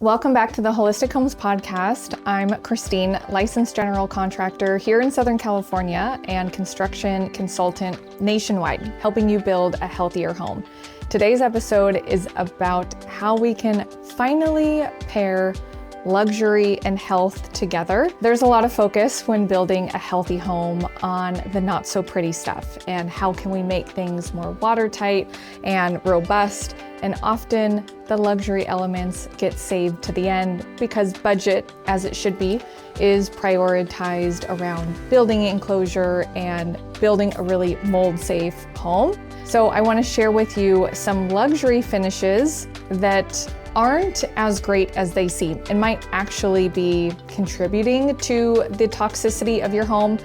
Welcome back to the Holistic Homes Podcast. I'm Christine, licensed general contractor here in Southern California and construction consultant nationwide, helping you build a healthier home. Today's episode is about how we can finally pair luxury and health together. There's a lot of focus when building a healthy home on the not so pretty stuff and how can we make things more watertight and robust. And often the luxury elements get saved to the end because budget, as it should be, is prioritized around building enclosure and building a really mold-safe home. So I want to share with you some luxury finishes that aren't as great as they seem and might actually be contributing to the toxicity of your home.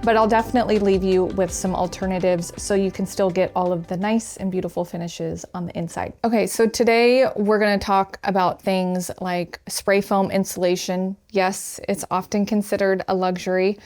But I'll definitely leave you with some alternatives so you can still get all of the nice and beautiful finishes on the inside. Okay, so today we're gonna talk about things like spray foam insulation. Yes, it's often considered a luxury,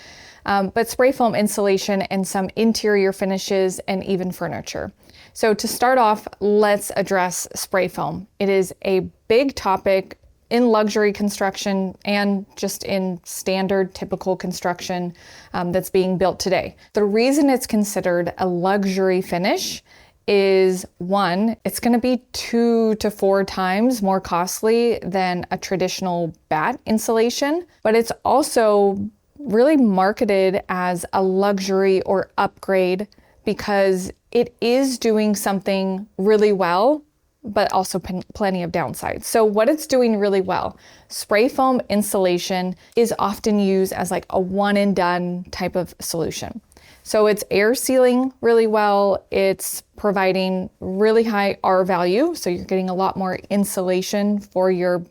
but spray foam insulation and some interior finishes and even furniture. So to start off, let's address spray foam. It is a big topic in luxury construction and just in standard typical construction that's being built today. The reason it's considered a luxury finish is one, it's gonna be 2 to 4 times more costly than a traditional batt insulation, but it's also really marketed as a luxury or upgrade because it is doing something really well, but also plenty of downsides. So what it's doing really well, spray foam insulation is often used as like a one and done type of solution. So it's air sealing really well. It's providing really high R value. So you're getting a lot more insulation for your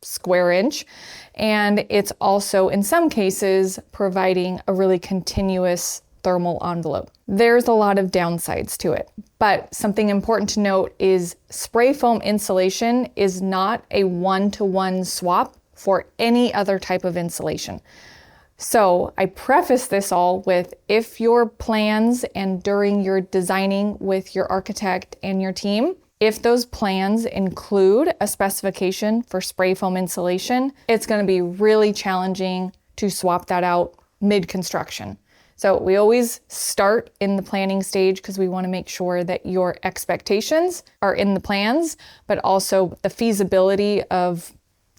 square inch. And it's also in some cases providing a really continuous thermal envelope. There's a lot of downsides to it, but something important to note is spray foam insulation is not a one-to-one swap for any other type of insulation. So I preface this all with, if your plans and during your designing with your architect and your team, if those plans include a specification for spray foam insulation, it's going to be really challenging to swap that out mid-construction. So we always start in the planning stage because we want to make sure that your expectations are in the plans, but also the feasibility of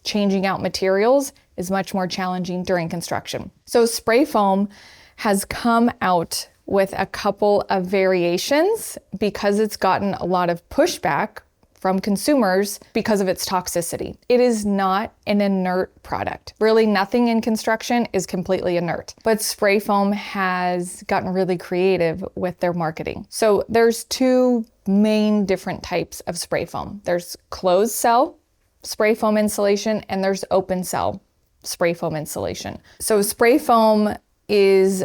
changing out materials is much more challenging during construction. So spray foam has come out with a couple of variations because it's gotten a lot of pushback from consumers because of its toxicity. It is not an inert product. Really, nothing in construction is completely inert, but spray foam has gotten really creative with their marketing. So there's 2 main different types of spray foam. There's closed cell spray foam insulation and there's open cell spray foam insulation. So spray foam is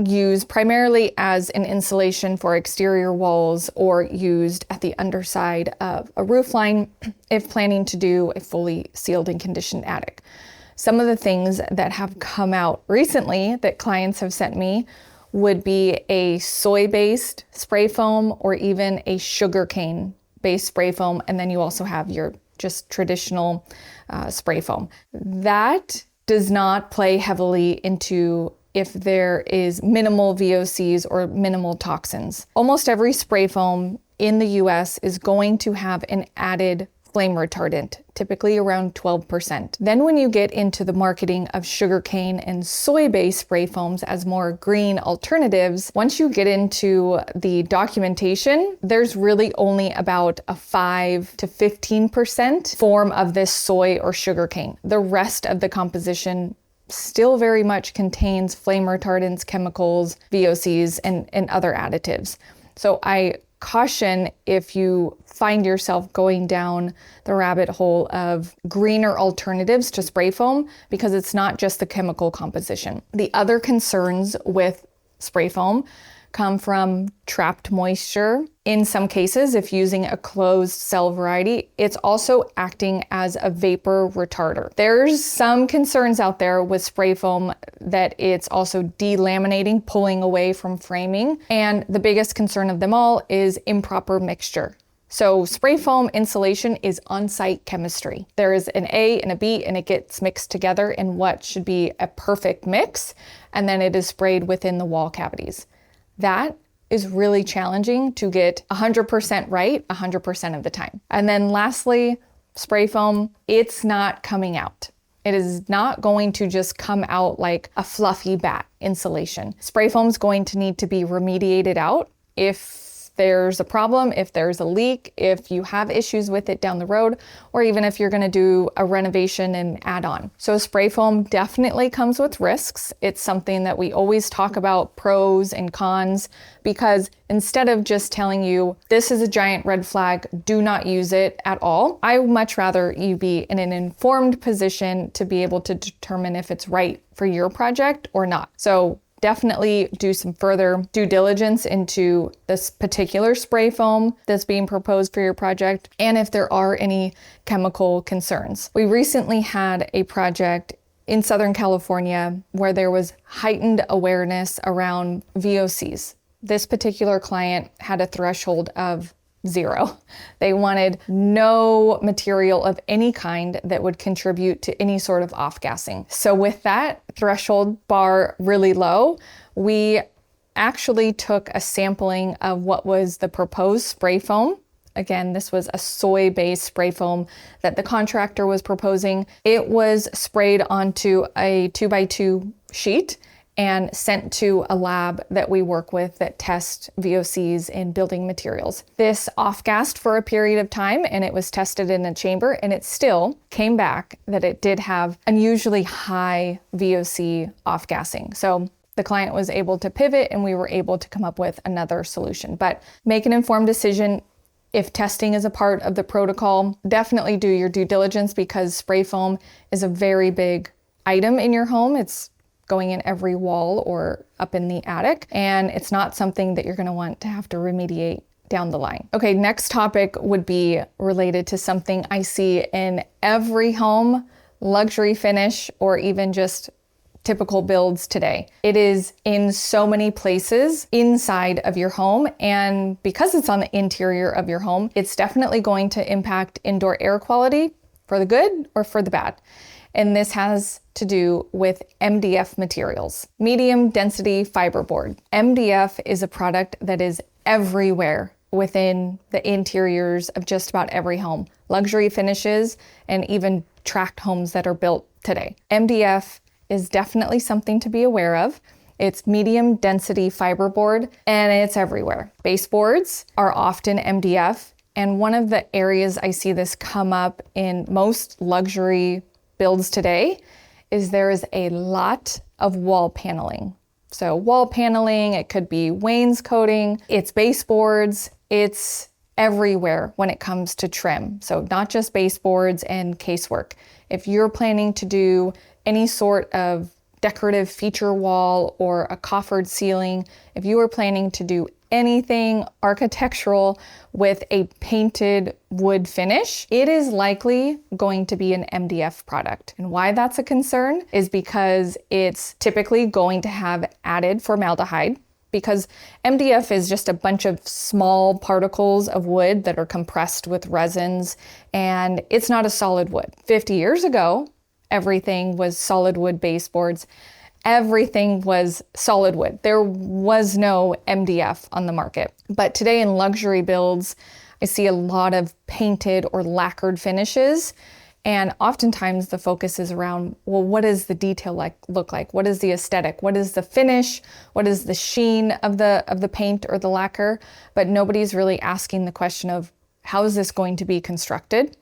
used primarily as an insulation for exterior walls or used at the underside of a roof line if planning to do a fully sealed and conditioned attic. Some of the things that have come out recently that clients have sent me would be a soy-based spray foam or even a sugarcane-based spray foam, and then you also have your just traditional spray foam. That does not play heavily into if there is minimal VOCs or minimal toxins. Almost every spray foam in the US is going to have an added flame retardant, typically around 12%. Then when you get into the marketing of sugarcane and soy-based spray foams as more green alternatives, once you get into the documentation, there's really only about a 5 to 15% form of this soy or sugarcane. The rest of the composition still very much contains flame retardants, chemicals, VOCs, and other additives. So I caution if you find yourself going down the rabbit hole of greener alternatives to spray foam, because it's not just the chemical composition. The other concerns with spray foam come from trapped moisture. In some cases, if using a closed cell variety, it's also acting as a vapor retarder. There's some concerns out there with spray foam that it's also delaminating, pulling away from framing. And the biggest concern of them all is improper mixture. So spray foam insulation is on-site chemistry. There is an A and a B, and it gets mixed together in what should be a perfect mix, and then it is sprayed within the wall cavities. That is really challenging to get 100% right 100% of the time. And then lastly, spray foam, it's not coming out. It is not going to just come out like a fluffy bat insulation. Spray foam is going to need to be remediated out if there's a problem, if there's a leak, if you have issues with it down the road, or even if you're gonna do a renovation and add on. So spray foam definitely comes with risks. It's something that we always talk about pros and cons, because instead of just telling you, this is a giant red flag, do not use it at all, I would much rather you be in an informed position to be able to determine if it's right for your project or not. So definitely do some further due diligence into this particular spray foam that's being proposed for your project, and if there are any chemical concerns. We recently had a project in Southern California where there was heightened awareness around VOCs. This particular client had a threshold of 0. They wanted no material of any kind that would contribute to any sort of off-gassing. So with that threshold bar really low, we actually took a sampling of what was the proposed spray foam. Again, this was a soy-based spray foam that the contractor was proposing. It was sprayed onto a 2x2 sheet and sent to a lab that we work with that tests VOCs in building materials. This off-gassed for a period of time, and it was tested in a chamber, and it still came back that it did have unusually high VOC off-gassing. So the client was able to pivot, and we were able to come up with another solution. But make an informed decision. If testing is a part of the protocol, definitely do your due diligence, because spray foam is a very big item in your home. It's going in every wall or up in the attic, and it's not something that you're going to want to have to remediate down the line. Okay, next topic would be related to something I see in every home, luxury finish, or even just typical builds today. It is in so many places inside of your home, and because it's on the interior of your home, it's definitely going to impact indoor air quality for the good or for the bad. And this has to do with MDF materials, medium density fiberboard. MDF is a product that is everywhere within the interiors of just about every home, luxury finishes, and even tract homes that are built today. MDF is definitely something to be aware of. It's medium density fiberboard, and it's everywhere. Baseboards are often MDF, and one of the areas I see this come up in most luxury builds today is there is a lot of wall paneling. So wall paneling, it could be wainscoting, it's baseboards, it's everywhere when it comes to trim. So not just baseboards and casework. If you're planning to do any sort of decorative feature wall or a coffered ceiling, if you are planning to do anything architectural with a painted wood finish, it is likely going to be an MDF product. And why that's a concern is because it's typically going to have added formaldehyde, because MDF is just a bunch of small particles of wood that are compressed with resins, and it's not a solid wood. 50 years ago, everything was solid wood baseboards. Everything was solid wood. There was no MDF on the market. But today in luxury builds, I see a lot of painted or lacquered finishes. And oftentimes the focus is around, well, what does the detail look like? What is the aesthetic? What is the finish? What is the sheen of the paint or the lacquer? But nobody's really asking the question of, how is this going to be constructed?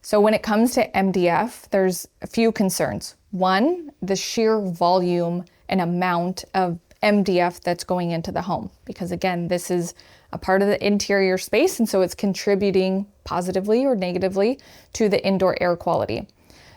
So when it comes to MDF, there's a few concerns. One, the sheer volume and amount of MDF that's going into the home. Because again, this is a part of the interior space, and so it's contributing positively or negatively to the indoor air quality.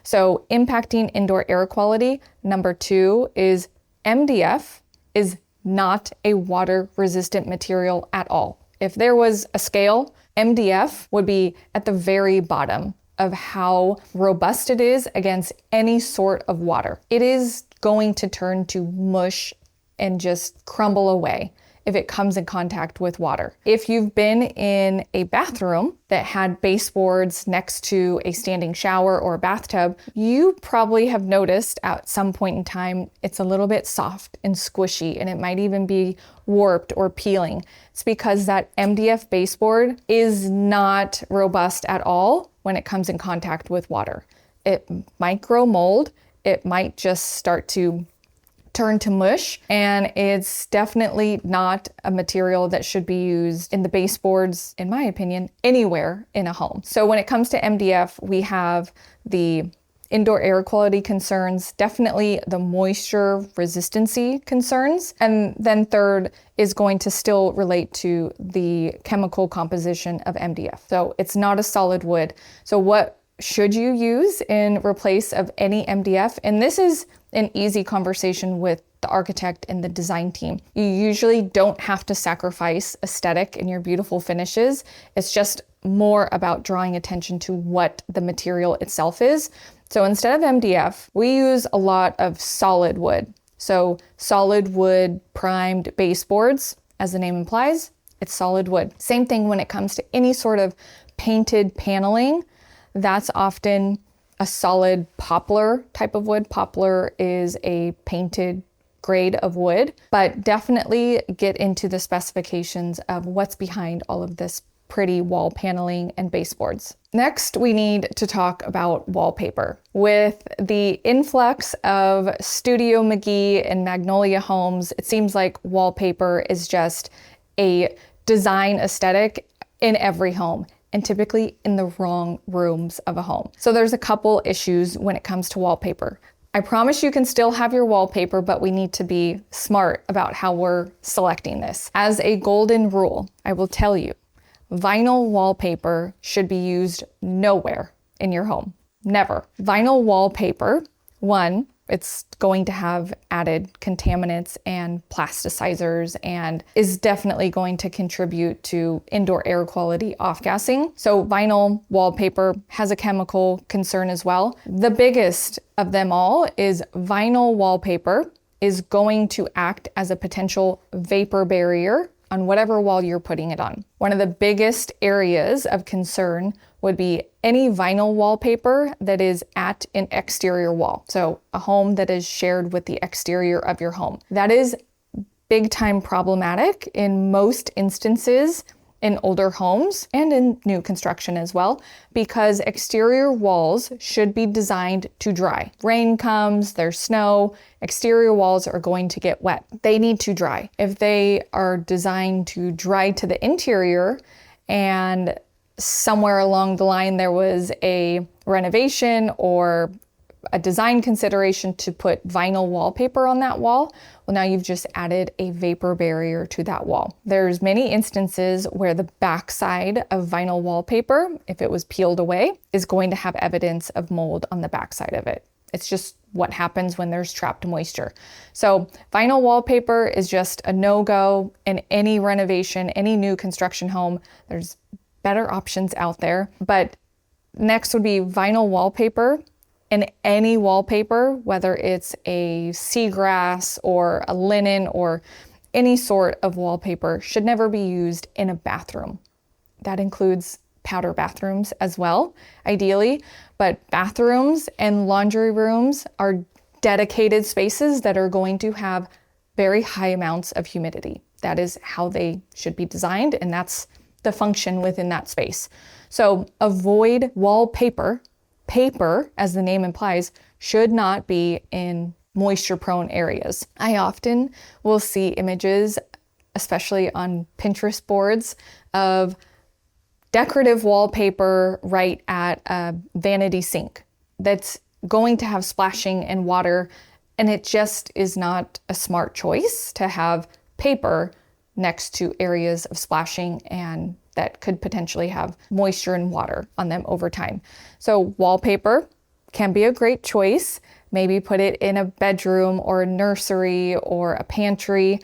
So impacting indoor air quality, number 2 is MDF is not a water-resistant material at all. If there was a scale, MDF would be at the very bottom of how robust it is against any sort of water. It is going to turn to mush and just crumble away if it comes in contact with water. If you've been in a bathroom that had baseboards next to a standing shower or a bathtub, you probably have noticed at some point in time it's a little bit soft and squishy, and it might even be warped or peeling. It's because that MDF baseboard is not robust at all when it comes in contact with water. It might grow mold, it might just start to turn to mush, and it's definitely not a material that should be used in the baseboards, in my opinion, anywhere in a home. So when it comes to MDF, we have the indoor air quality concerns, definitely the moisture resistancy concerns, and then third is going to still relate to the chemical composition of MDF. So it's not a solid wood. So what should you use in replace of any MDF? And this is an easy conversation with the architect and the design team. You usually don't have to sacrifice aesthetic in your beautiful finishes. It's just more about drawing attention to what the material itself is. So instead of MDF, we use a lot of solid wood. So solid wood primed baseboards, as the name implies, it's solid wood. Same thing when it comes to any sort of painted paneling. That's often a solid poplar type of wood. Poplar is a painted grade of wood, but definitely get into the specifications of what's behind all of this pretty wall paneling and baseboards. Next, we need to talk about wallpaper. With the influx of Studio McGee and Magnolia homes, it seems like wallpaper is just a design aesthetic in every home, and typically in the wrong rooms of a home. So there's a couple issues when it comes to wallpaper. I promise you can still have your wallpaper, but we need to be smart about how we're selecting this. As a golden rule, I will tell you, vinyl wallpaper should be used nowhere in your home. Never. Vinyl wallpaper, one, it's going to have added contaminants and plasticizers and is definitely going to contribute to indoor air quality off-gassing. So vinyl wallpaper has a chemical concern as well. The biggest of them all is vinyl wallpaper is going to act as a potential vapor barrier on whatever wall you're putting it on. One of the biggest areas of concern would be any vinyl wallpaper that is at an exterior wall. So a home that is shared with the exterior of your home. That is big time problematic in most instances in older homes and in new construction as well, because exterior walls should be designed to dry. Rain comes, there's snow, exterior walls are going to get wet. They need to dry. If they are designed to dry to the interior and somewhere along the line there was a renovation or a design consideration to put vinyl wallpaper on that wall, well, now you've just added a vapor barrier to that wall. There's many instances where the backside of vinyl wallpaper, if it was peeled away, is going to have evidence of mold on the backside of it. It's just what happens when there's trapped moisture. So vinyl wallpaper is just a no-go in any renovation, any new construction home. There's better options out there. But next would be vinyl wallpaper. And any wallpaper, whether it's a seagrass or a linen or any sort of wallpaper, should never be used in a bathroom. That includes powder bathrooms as well, ideally, but bathrooms and laundry rooms are dedicated spaces that are going to have very high amounts of humidity. That is how they should be designed, and that's the function within that space. So avoid wallpaper. Paper, as the name implies, should not be in moisture-prone areas. I often will see images, especially on Pinterest boards, of decorative wallpaper right at a vanity sink that's going to have splashing and water, and it just is not a smart choice to have paper next to areas of splashing and that could potentially have moisture and water on them over time. So wallpaper can be a great choice. Maybe put it in a bedroom or a nursery or a pantry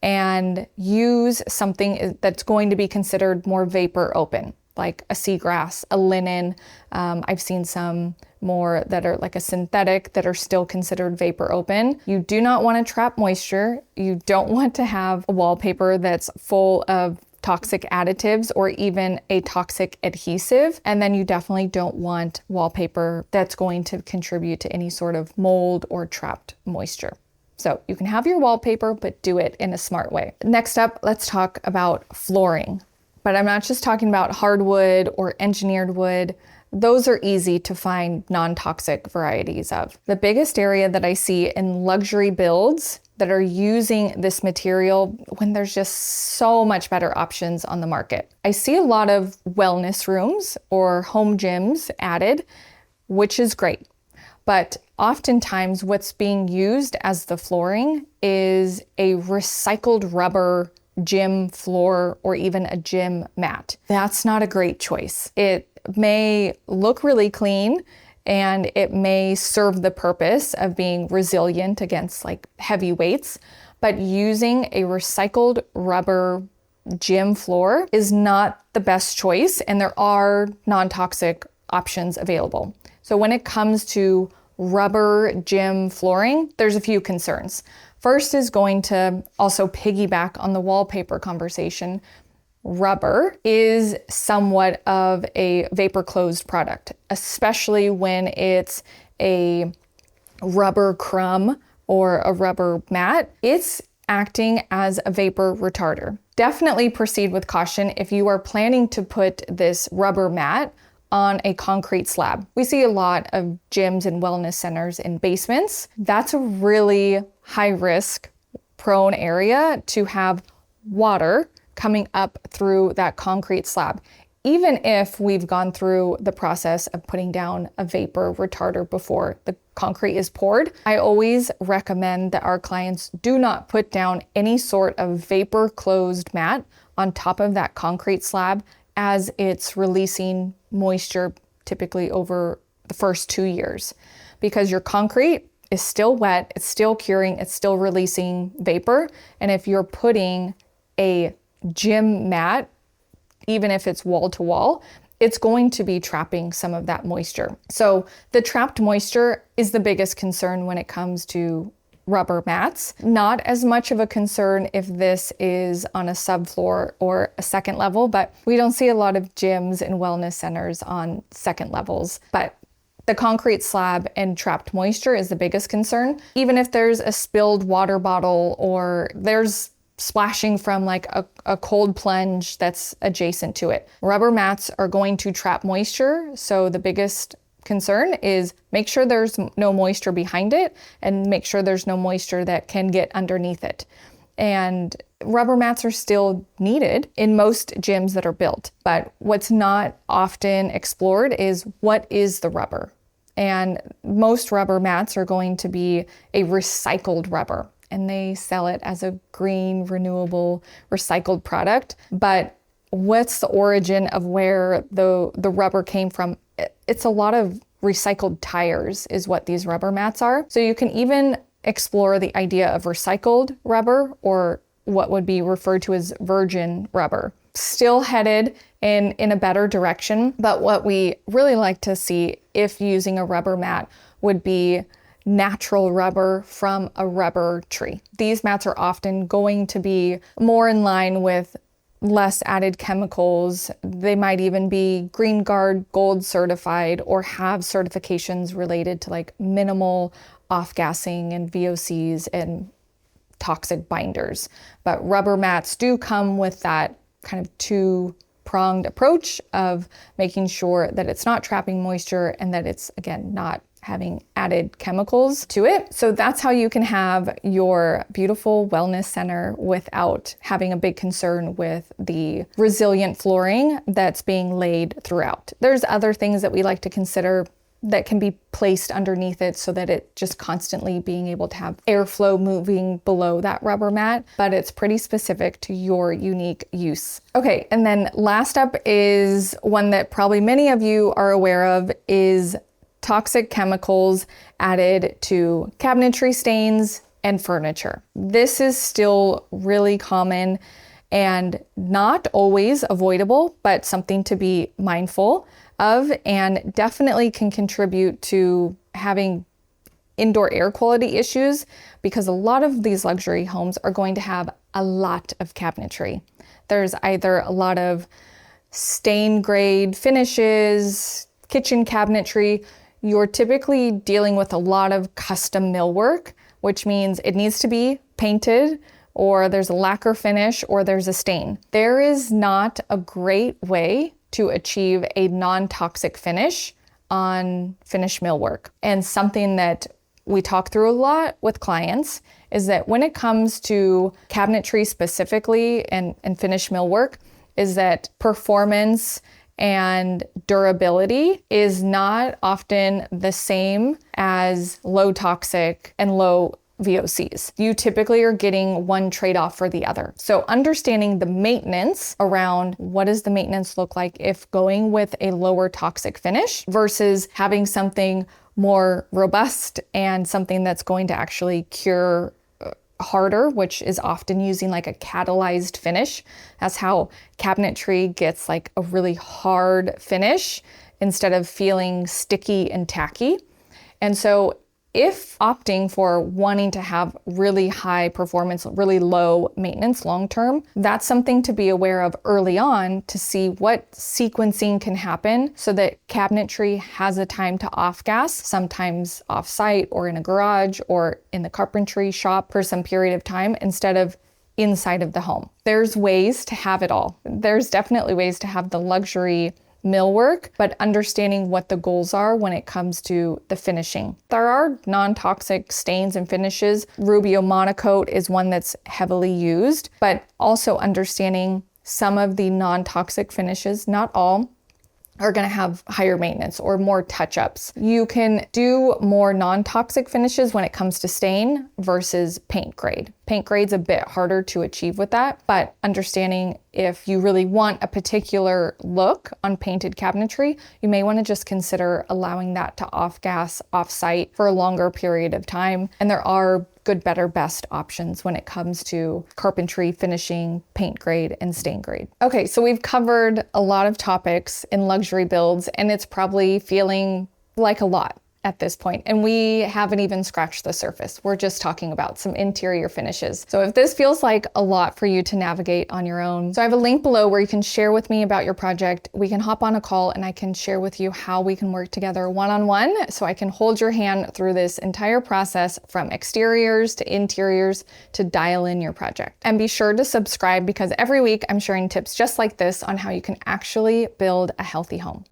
and use something that's going to be considered more vapor open, like a seagrass, a linen. I've seen some more that are like a synthetic that are still considered vapor open. You do not want to trap moisture. You don't want to have a wallpaper that's full of toxic additives or even a toxic adhesive. And then you definitely don't want wallpaper that's going to contribute to any sort of mold or trapped moisture. So you can have your wallpaper, but do it in a smart way. Next up, let's talk about flooring. But I'm not just talking about hardwood or engineered wood. Those are easy to find non-toxic varieties of. The biggest area that I see in luxury builds that are using this material when there's just so much better options on the market. I see a lot of wellness rooms or home gyms added, which is great. But oftentimes what's being used as the flooring is a recycled rubber gym floor or even a gym mat. That's not a great choice. It may look really clean and it may serve the purpose of being resilient against like heavy weights, but using a recycled rubber gym floor is not the best choice, and there are non-toxic options available. So when it comes to rubber gym flooring, there's a few concerns. First is going to also piggyback on the wallpaper conversation. Rubber is somewhat of a vapor closed product, especially when it's a rubber crumb or a rubber mat. It's acting as a vapor retarder. Definitely proceed with caution if you are planning to put this rubber mat on a concrete slab. We see a lot of gyms and wellness centers in basements. That's a really high risk prone area to have water coming up through that concrete slab. Even if we've gone through the process of putting down a vapor retarder before the concrete is poured, I always recommend that our clients do not put down any sort of vapor closed mat on top of that concrete slab as it's releasing moisture typically over the first 2 years, because your concrete is still wet, it's still curing, it's still releasing vapor. And if you're putting a gym mat, even if it's wall to wall, it's going to be trapping some of that moisture. So the trapped moisture is the biggest concern when it comes to rubber mats. Not as much of a concern if this is on a subfloor or a second level, but we don't see a lot of gyms and wellness centers on second levels. But the concrete slab and trapped moisture is the biggest concern. Even if there's a spilled water bottle or there's splashing from like a cold plunge that's adjacent to it. Rubber mats are going to trap moisture, so the biggest concern is make sure there's no moisture behind it and make sure there's no moisture that can get underneath it. And rubber mats are still needed in most gyms that are built, but what's not often explored is what is the rubber? And most rubber mats are going to be a recycled rubber, and they sell it as a green, renewable, recycled product. But what's the origin of where the rubber came from? It's a lot of recycled tires is what these rubber mats are. So you can even explore the idea of recycled rubber, or what would be referred to as virgin rubber. Still headed in a better direction, but what we really like to see if using a rubber mat would be natural rubber from a rubber tree. These mats are often going to be more in line with less added chemicals. They might even be Green Guard Gold certified or have certifications related to like minimal off-gassing and VOCs and toxic binders. But rubber mats do come with that kind of two-pronged approach of making sure that it's not trapping moisture and that it's, again, not having added chemicals to it. So that's how you can have your beautiful wellness center without having a big concern with the resilient flooring that's being laid throughout. There's other things that we like to consider that can be placed underneath it so that it just constantly being able to have airflow moving below that rubber mat, but it's pretty specific to your unique use. Okay, and then last up is one that probably many of you are aware of, is toxic chemicals added to cabinetry stains and furniture. This is still really common and not always avoidable, but something to be mindful of, and definitely can contribute to having indoor air quality issues, because a lot of these luxury homes are going to have a lot of cabinetry. There's either a lot of stain grade finishes, kitchen cabinetry. You're typically dealing with a lot of custom millwork, which means it needs to be painted, or there's a lacquer finish, or there's a stain. There is not a great way to achieve a non-toxic finish on finished millwork. And something that we talk through a lot with clients is that when it comes to cabinetry specifically and finished millwork, is that performance and durability is not often the same as low toxic and low VOCs. You typically are getting one trade-off for the other. So understanding the maintenance around what does the maintenance look like if going with a lower toxic finish versus having something more robust and something that's going to actually cure harder, which is often using like a catalyzed finish. That's how cabinetry gets like a really hard finish instead of feeling sticky and tacky. And so if opting for wanting to have really high performance, really low maintenance long-term, that's something to be aware of early on to see what sequencing can happen so that cabinetry has a time to off-gas, sometimes off-site or in a garage or in the carpentry shop for some period of time instead of inside of the home. There's ways to have it all. There's definitely ways to have the luxury millwork, but understanding what the goals are when it comes to the finishing. There are non-toxic stains and finishes. Rubio Monocoat is one that's heavily used, but also understanding some of the non-toxic finishes, not all, are going to have higher maintenance or more touch-ups. You can do more non-toxic finishes when it comes to stain versus paint grade. Paint grade's a bit harder to achieve with that, but understanding if you really want a particular look on painted cabinetry, you may want to just consider allowing that to off-gas, off-site for a longer period of time. And there are good, better, best options when it comes to carpentry, finishing, paint grade, and stain grade. Okay, so we've covered a lot of topics in luxury builds, and it's probably feeling like a lot at this point, and we haven't even scratched the surface. We're just talking about some interior finishes. So if this feels like a lot for you to navigate on your own, so I have a link below where you can share with me about your project. We can hop on a call and I can share with you how we can work together one-on-one, so I can hold your hand through this entire process from exteriors to interiors to dial in your project. And be sure to subscribe, because every week I'm sharing tips just like this on how you can actually build a healthy home.